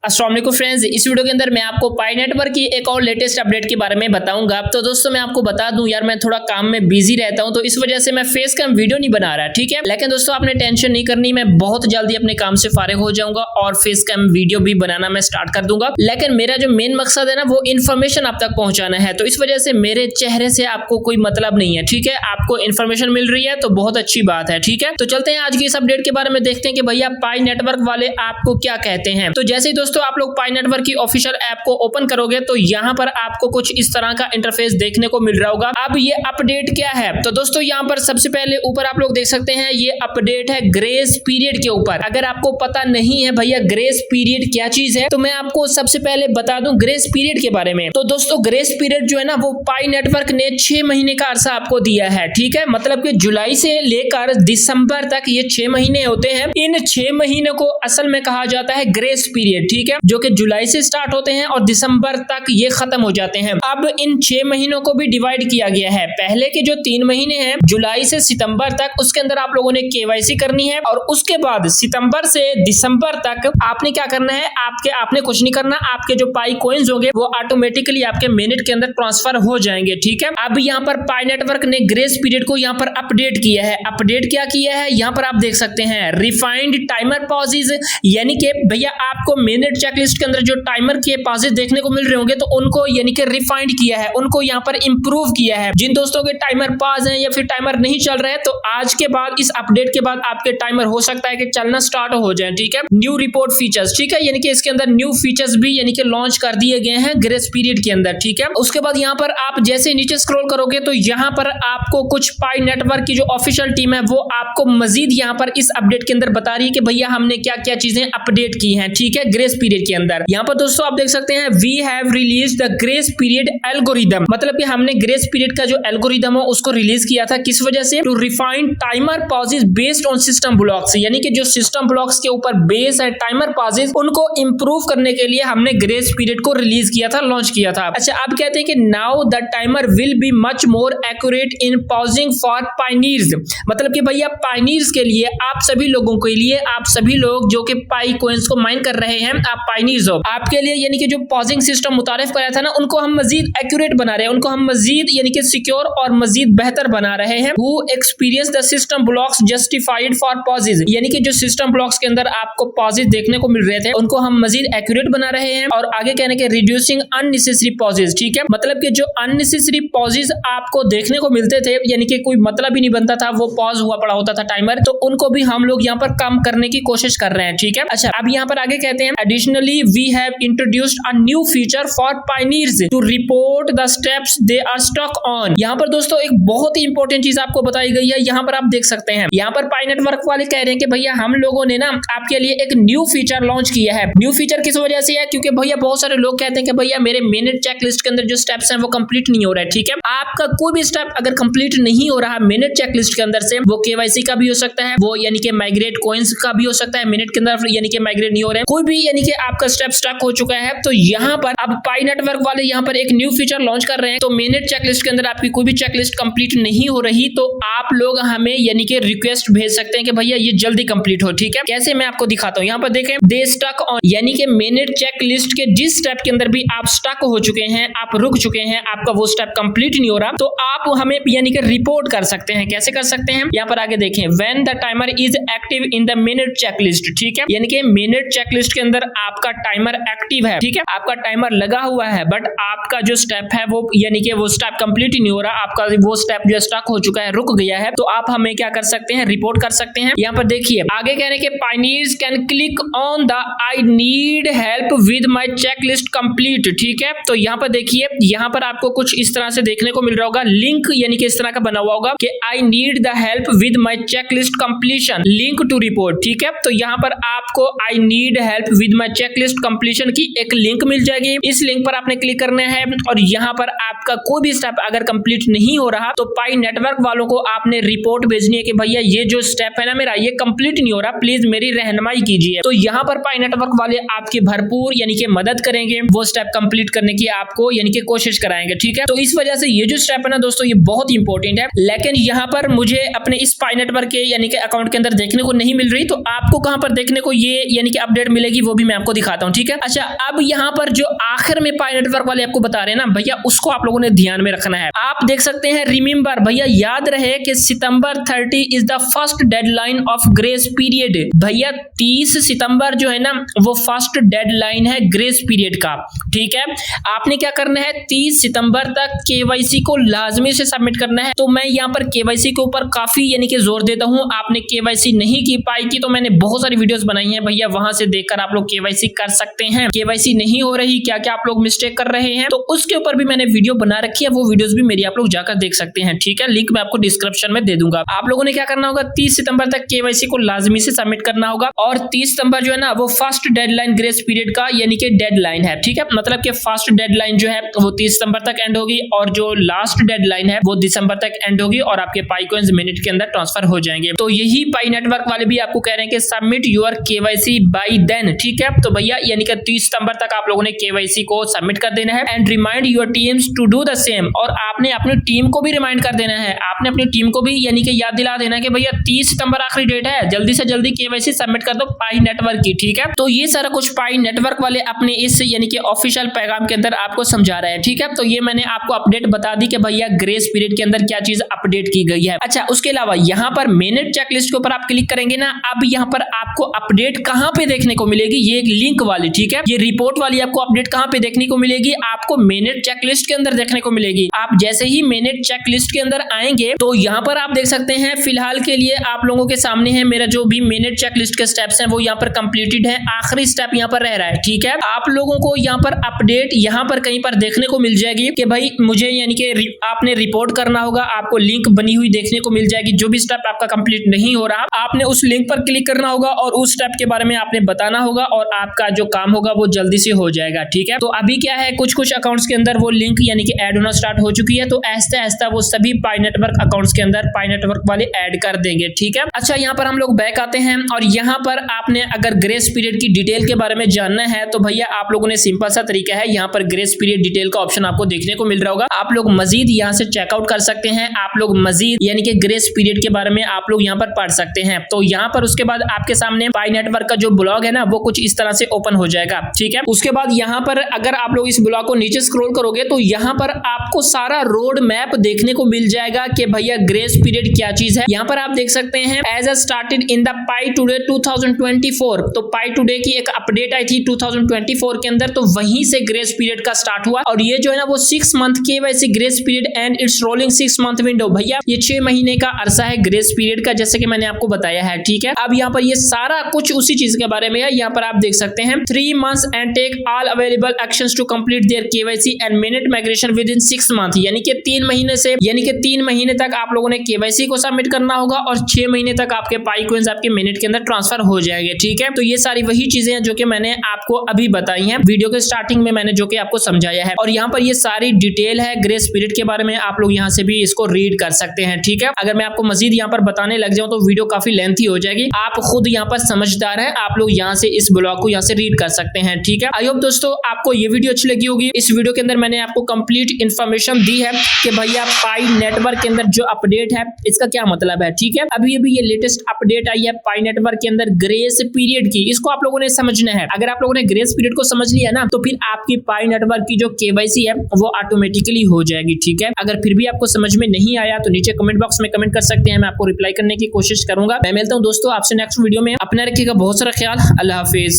अस्सलाम वालेकुम फ्रेंड्स, इस वीडियो के अंदर मैं आपको पाई नेटवर्क की एक और लेटेस्ट अपडेट के बारे में बताऊंगा। तो दोस्तों मैं आपको बता दूं यार, मैं थोड़ा काम में बिजी रहता हूं तो इस वजह से मैं फेस कैम वीडियो नहीं बना रहा, ठीक है। लेकिन दोस्तों आपने टेंशन नहीं करनी, मैं बहुत जल्दी अपने काम से फारिग हो जाऊंगा और फेस कैम वीडियो भी बनाना मैं स्टार्ट कर दूंगा। लेकिन मेरा जो मेन मकसद है ना, वो इन्फॉर्मेशन आप तक पहुंचाना है। तो इस वजह से मेरे चेहरे से आपको कोई मतलब नहीं है, ठीक है। आपको इन्फॉर्मेशन मिल रही है तो बहुत अच्छी बात है, ठीक है। तो चलते हैं आज की इस अपडेट के बारे में, देखते हैं कि भैया पाई नेटवर्क वाले आपको क्या कहते हैं। तो जैसे ही दोस्तों आप लोग पाई नेटवर्क की ऑफिशियल ऐप को ओपन करोगे तो यहाँ पर आपको कुछ इस तरह का इंटरफेस देखने को मिल रहा होगा। अब ये अपडेट क्या है, तो दोस्तों यहाँ पर सबसे पहले ऊपर आप लोग देख सकते हैं ये अपडेट है ग्रेस पीरियड के ऊपर। अगर आपको पता नहीं है भैया ग्रेस पीरियड क्या चीज है, तो मैं आपको सबसे पहले बता दूं ग्रेस पीरियड के बारे में। तो दोस्तों ग्रेस पीरियड जो है ना, वो पाई नेटवर्क ने 6 महीने का अरसा आपको दिया है, ठीक है। मतलब कि जुलाई से लेकर दिसंबर तक ये 6 महीने होते हैं। इन 6 महीने को असल में कहा जाता है ग्रेस पीरियड, ठीक है, जो कि जुलाई से स्टार्ट होते हैं और दिसंबर तक ये खत्म हो जाते हैं। अब इन 6 महीनों को भी डिवाइड किया गया है। पहले के जो 3 महीने हैं जुलाई से सितंबर तक, उसके अंदर आप लोगों ने केवाईसी करनी है और उसके बाद सितंबर से दिसंबर तक आपने क्या करना है, आपने कुछ नहीं करना। आपके जो पाई कॉइन्स होंगे वो ऑटोमेटिकली आपके मिनट के अंदर ट्रांसफर हो जाएंगे, ठीक है। अब यहाँ पर पाई नेटवर्क ने ग्रेस पीरियड को यहाँ पर अपडेट किया है। अपडेट क्या किया है, यहाँ पर आप देख सकते हैं रिफाइंड टाइमर पॉजेज, यानी कि भैया आपको मिनट चेकलिस्ट के अंदर जो टाइमर के पॉजेज देखने को मिल रहे होंगे तो उनको यानी कि रिफाइंड किया है, उनको यहाँ पर इंप्रूव किया है। जिन दोस्तों के टाइमर पास हैं या फिर टाइमर नहीं चल रहे हैं, तो आज के बाद इस अपडेट के बाद आपके टाइमर हो सकता है कि चलना स्टार्ट हो जाए, ठीक है। न्यू रिपोर्ट फीचर्स, ठीक है, यानी कि इसके अंदर न्यू फीचर्स भी यानी कि लॉन्च कर दिए गए हैं ग्रेस पीरियड के अंदर, ठीक है। उसके बाद यहाँ पर आप जैसे नीचे स्क्रॉल करोगे तो यहाँ पर आपको कुछ पाई नेटवर्क की जो ऑफिशियल टीम है वो आपको मजीद यहाँ पर इस अपडेट के अंदर बता रही है कि भैया हमने क्या क्या चीजें अपडेट की हैं, ठीक है, ग्रेस पीरियड के अंदर। यहाँ पर दोस्तों आप देख सकते हैं we have release the grace period algorithm, मतलब कि हमने ग्रेस पीरियड का जो एल्गोरिदम है उसको रिलीज किया था। किस वजह से, to refine timer pauses based on system blocks, यानी कि जो सिस्टम ब्लॉक्स के ऊपर बेस है टाइमर पॉजेज, उनको इंप्रूव करने के लिए हमने ग्रेस पीरियड को रिलीज किया था, लॉन्च किया था। अच्छा, अब कहते हैं कि now the timer will be much more accurate in pausing for pioneers, मतलब कि भैया पायनियर्स के लिए, आप सभी लोगों के लिए, आप सभी लोग जो कि पाई कॉइन्स को माइन कर रहे हैं, आप पायनियर्स हो, आपके लिए यानी कि जो पॉजिंग सिस्टम मुतारिफ कराया था ना, उनको हम मजीद एक्यूरेट बना रहे हैं, उनको हम मजीद यानी कि सिक्योर और मजीद बेहतर बना रहे हैं। Who experience the system blocks justified for pauses, यानी कि जो सिस्टम ब्लॉक्स के अंदर आपको पॉजेज देखने को मिल रहे थे उनको हम मजीद एक्यूरेट बना रहे हैं। और आगे कहने के रिड्यूसिंग अननेसेसरी पॉजेज, ठीक है, मतलब कि जो अननेसेसरी पॉजेज आपको देखने को मिलते थे, यानी कि कोई मतलब ही नहीं बनता था, वो पॉज हुआ पड़ा होता था टाइमर, तो उनको भी हम लोग यहाँ पर कम करने की कोशिश कर रहे हैं, ठीक है। अच्छा, अब यहाँ पर आगे कहते हैं additionally we have introduced a new feature for pioneers to report the steps they are stuck on. यहाँ पर दोस्तों एक बहुत ही इंपॉर्टेंट चीज आपको बताई गई है, यहाँ पर आप देख सकते हैं, यहाँ पर पाई नेटवर्क वाले कह रहे हैं कि भैया हम लोगों ने ना आपके लिए एक न्यू फीचर लॉन्च किया है। न्यू फीचर किस वजह से है, क्योंकि भैया बहुत सारे लोग कहते हैं कि भैया मेरे मिनट चेकलिस्ट के अंदर जो स्टेप्स हैं वो कंप्लीट नहीं हो रहा है, ठीक है। आपका कोई भी स्टेप अगर कंप्लीट नहीं हो रहा मिनट चेकलिस्ट के अंदर से, वो केवाईसी का भी हो सकता है, वो यानी कि माइग्रेट कॉइन्स का भी हो सकता है, मिनट के अंदर यानी कि माइग्रेट नहीं हो रहा है, कोई भी यानी कि आपका स्टेप स्टक हो चुका है, तो यहाँ पर अब पाई नेटवर्क वाले यहाँ पर एक न्यू फीचर लॉन्च कर रहे हैं। तो मिनट चेकलिस्ट के अंदर आपकी कोई भी चेकलिस्ट कंप्लीट नहीं हो रही तो आप लोग हमें यानी कि रिक्वेस्ट भेज सकते हैं कि भैया ये जल्दी कंप्लीट हो, ठीक है। कैसे, मैं आपको दिखाता हूँ। यहाँ पर देखें, दे स्टक ऑन, यानी कि मिनट चेकलिस्ट के जिस स्टेप के अंदर भी आप स्टक हो चुके हैं, आप रुक चुके हैं, आपका वो स्टेप कंप्लीट नहीं हो रहा, तो आप हमें यानी कि रिपोर्ट कर सकते हैं। कैसे कर सकते हैं, यहाँ पर आगे देखें, when the timer is active in the minute checklist, ठीक है, यानी कि मिनट चेकलिस्ट के अंदर आपका टाइमर एक्टिव है, ठीक है, आपका टाइमर लगा हुआ है, बट आपका जो स्टेप है वो यानी कि वो स्टेप कंप्लीट ही नहीं हो रहा, आपका वो स्टेप जो स्टक हो चुका है, रुक गया है, तो आप हमें क्या कर सकते हैं, रिपोर्ट कर सकते हैं। यहाँ पर देखिए आगे कह रहे हैं कि pioneers can click on the I need help with my checklist complete, ठीक है। तो यहाँ पर देखिए, यहाँ पर आपको कुछ इस तरह से देखने को मिल रहा होगा, लिंक यानी कि इस तरह का बना हुआ होगा कि I need the help with my checklist completion, link to report, ठीक है। तो यहाँ पर आपको I need help with my checklist completion की एक लिंक मिल जाएगी। इस लिंक पर आपने क्लिक करना है और यहाँ पर आपका कोई भी स्टेप अगर कंप्लीट नहीं हो रहा तो पाई नेटवर्क वालों को आपने रिपोर्ट भेजनी है कि भैया ये जो स्टेप है ना मेरा, ये कंप्लीट नहीं हो रहा, प्लीज मेरी रहनुमाई कीजिए। तो यहाँ पर पाई नेटवर्क वाले आपकी भरपूर यानी कि मदद करेंगे, वो स्टेप कंप्लीट करने की आपको यानी कि कोशिश कराएंगे, ठीक है। तो इस वजह से ये जो स्टेप है ना दोस्तों, ये बहुत इंपॉर्टेंट है। लेकिन यहाँ पर मुझे अपने इस पाई नेटवर्क के यानी कि अकाउंट के अंदर देखने को नहीं मिल रही, तो आपको कहां पर देखने को ये यानी कि अपडेट मिलेगी वो भी मैं मैं आपको दिखाता हूँ, ठीक है। अच्छा, अब यहाँ पर जो आखिर में पाई नेटवर्क वाले आपको बता रहे हैं ना भैया, उसको आप लोगों ने ध्यान में रखना है। आप देख सकते हैं, रिमेंबर भैया, याद रहे कि सितंबर 30 is the first deadline of grace period. भैया 30 सितंबर जो है ना वो फर्स्ट डेडलाइन है ग्रेस पीरियड का, ठीक है। आपने क्या करना है, 30 सितंबर तक केवाईसी को लाजमी से सबमिट करना है। तो मैं यहाँ पर केवाईसी के ऊपर काफी यानी कि जोर देता हूँ। आपने केवाईसी नहीं की पाई की तो मैंने बहुत सारी वीडियोस बनाई हैं भैया, वहां से देखकर आप लोग केवाईसी कर सकते हैं। केवाईसी नहीं हो रही, क्या क्या आप लोग मिस्टेक कर रहे हैं, तो उसके ऊपर भी मैंने वीडियो बना रखी है, वो वीडियोस भी मेरी आप लोग जाकर देख सकते हैं, ठीक है। लिंक मैं आपको डिस्क्रिप्शन में दे दूंगा। आप लोगों ने क्या करना होगा, 30 सितंबर तक केवाईसी को लाजमी से सबमिट करना होगा। और 30 सितंबर जो है ना वो फर्स्ट डेडलाइन ग्रेस पीरियड का यानी कि डेडलाइन है, ठीक है। मतलब कि फर्स्ट डेडलाइन जो है वो 30 सितंबर तक एंड होगी और जो लास्ट डेडलाइन है वो दिसंबर तक एंड होगी और आपके पाई कॉइंस मिनट के अंदर ट्रांसफर हो जाएंगे। तो यही पाई नेटवर्क वाले भी आपको कह रहे हैं कि submit your KYC by then, ठीक है। तो भैया यानी कि 30 सितंबर तक आप लोगों ने केवाईसी को सबमिट कर देना है and remind your teams to do the same. और आपने अपनी टीम को भी रिमाइंड कर देना है, आपने अपनी टीम को भी यानी कि याद दिला देना है कि भैया 30 सितंबर आखिरी डेट है, जल्दी से जल्दी केवाईसी सबमिट कर दो पाई नेटवर्क की, ठीक है। तो ये सारा कुछ पाई नेटवर्क वाले अपने इस यानी कि ऑफिशियल पैगाम के अंदर आपको समझा रहे हैं, ठीक है। तो ये मैंने आपको अपडेट बता दी कि भैया ग्रेस पीरियड के अंदर क्या चीज अपडेट की गई है। अच्छा, उसके अलावा यहाँ पर मिनट चेकलिस्ट के ऊपर आप क्लिक करेंगे ना, अब यहाँ पर आपको अपडेट कहाँ पे देखने को मिलेगी, ये एक लिंक वाली, ठीक है। ये रिपोर्ट वाली आपको अपडेट कहाँ पे देखने को मिलेगी, आपको मिनट चेकलिस्ट के अंदर देखने को मिलेगी। आप जैसे ही मिनट चेकलिस्ट के अंदर आएंगे तो यहाँ पर आप देख सकते हैं, फिलहाल के लिए आप लोगों के सामने है मेरा जो भी मिनट चेकलिस्ट के स्टेप्स हैं वो यहाँ पर कंप्लीटेड है, आखिरी स्टेप यहाँ पर रह रहा है, ठीक है। आप लोगों को यहाँ पर अपडेट यहाँ पर कहीं पर देखने को मिल जाएगी कि भाई मुझे यानी कि आपने रिपोर्ट करना होगा, आपको लिंक बनी हुई देखने को मिल जाएगी। जो भी स्टेप आपका कंप्लीट नहीं हो रहा, आपने उस लिंक पर क्लिक करना होगा और उस स्टेप के बारे में आपने बताना होगा और आपका जो काम होगा वो जल्दी से हो जाएगा, ठीक है। तो अभी क्या है, कुछ कुछ अकाउंट्स के अंदर वो लिंक यानी कि ऐड होना स्टार्ट हो चुकी है, तो ऐसा ऐसा वो सभी पाई नेटवर्क अकाउंट्स के अंदर पाई नेटवर्क वाले ऐड कर देंगे, ठीक है। अच्छा, यहाँ पर हम लोग बैक आते हैं और यहाँ पर आपने अगर ग्रेस पीरियड की डिटेल के बारे में जानना है तो भैया आप लोगों ने सिंपल सा तरीका है, यहाँ पर ग्रेस पीरियड डिटेल का ऑप्शन आपको देखने को मिल रहा होगा। आप लोग मजीद यहाँ से चेकआउट कर सकते हैं, आप लोग मजीद यानी कि ग्रेस पीरियड के बारे में आप लोग यहाँ पर पढ़ सकते हैं। तो यहाँ पर उसके बाद आपके सामने पाई नेटवर्क का जो ब्लॉग है ना वो कुछ इस तरह से ओपन हो जाएगा, ठीक है। उसके बाद यहाँ पर अगर आप लोग इस ब्लॉग को नीचे स्क्रॉल करोगे तो यहाँ पर आपको सारा रोड मैप देखने को मिल जाएगा कि भैया ग्रेस पीरियड क्या चीज है। यहाँ पर आप देख सकते हैं, as started in the Pi today 2024, तो पाई टुडे की एक अपडेट आई थी 2024 के अंदर, तो वहीं से ग्रेस पीरियड का स्टार्ट हुआ और ये जो है ना वो 6 मंथ के वैसे grace period and it's rolling 6 month window. भैया ये 6 महीने का अरसा है ग्रेस पीरियड का, जैसे कि मैंने आपको बताया है, ठीक है। अब यहाँ पर ये सारा कुछ उसी चीज के बारे में है। यहाँ पर आप देख सकते हैं 3 months and take all available actions to complete their KYC and mainnet migration within 6 month, यानी कि 3 महीने से यानी कि 3 महीने तक आप लोगों ने केवाईसी को सबमिट करना होगा और 6 महीने तक आपके पाई कॉइंस आपके मिनट के अंदर ट्रांसफर हो जाएंगे, ठीक है। तो ये सारी वही चीजें हैं जो कि मैंने आपको अभी बताई हैं वीडियो के स्टार्टिंग में, मैंने जो कि आपको समझाया है। और यहाँ पर ये सारी डिटेल है ग्रेस पीरियड के बारे में, आप लोग यहाँ से भी इसको रीड कर सकते हैं, ठीक है। अगर मैं आपको मजीद यहाँ पर बताने लग जाऊं तो वीडियो काफी लेंथी हो जाएगी। आप खुद यहाँ पर समझदार है, आप लोग यहाँ से इस ब्लॉग को यहाँ से रीड कर सकते हैं, ठीक है। आई होप दोस्तों आपको ये वीडियो अच्छी लगी होगी। इस वीडियो के अंदर मैंने आपको कंप्लीट इन्फॉर्मेशन दी है कि भैया पाई नेटवर्क के अंदर जो अपडेट है इसका क्या मतलब है, ठीक है। अभी ये लेटेस्ट अपडेट आई है पाई नेटवर्क के अंदर ग्रेस पीरियड की, इसको आप लोगों ने समझना है। अगर आप लोगों ने ग्रेस पीरियड को समझ लिया ना तो फिर आपकी पाई नेटवर्क की जो केवाईसी है वो ऑटोमेटिकली हो जाएगी, ठीक है। अगर फिर भी आपको समझ में नहीं आया तो नीचे कमेंट बॉक्स में कमेंट कर सकते हैं, मैं आपको रिप्लाई करने की कोशिश करूंगा। मैं मिलता हूं दोस्तों आपसे नेक्स्ट वीडियो में। अपना रखिएगा बहुत सारा ख्याल। अल्लाह हाफिज।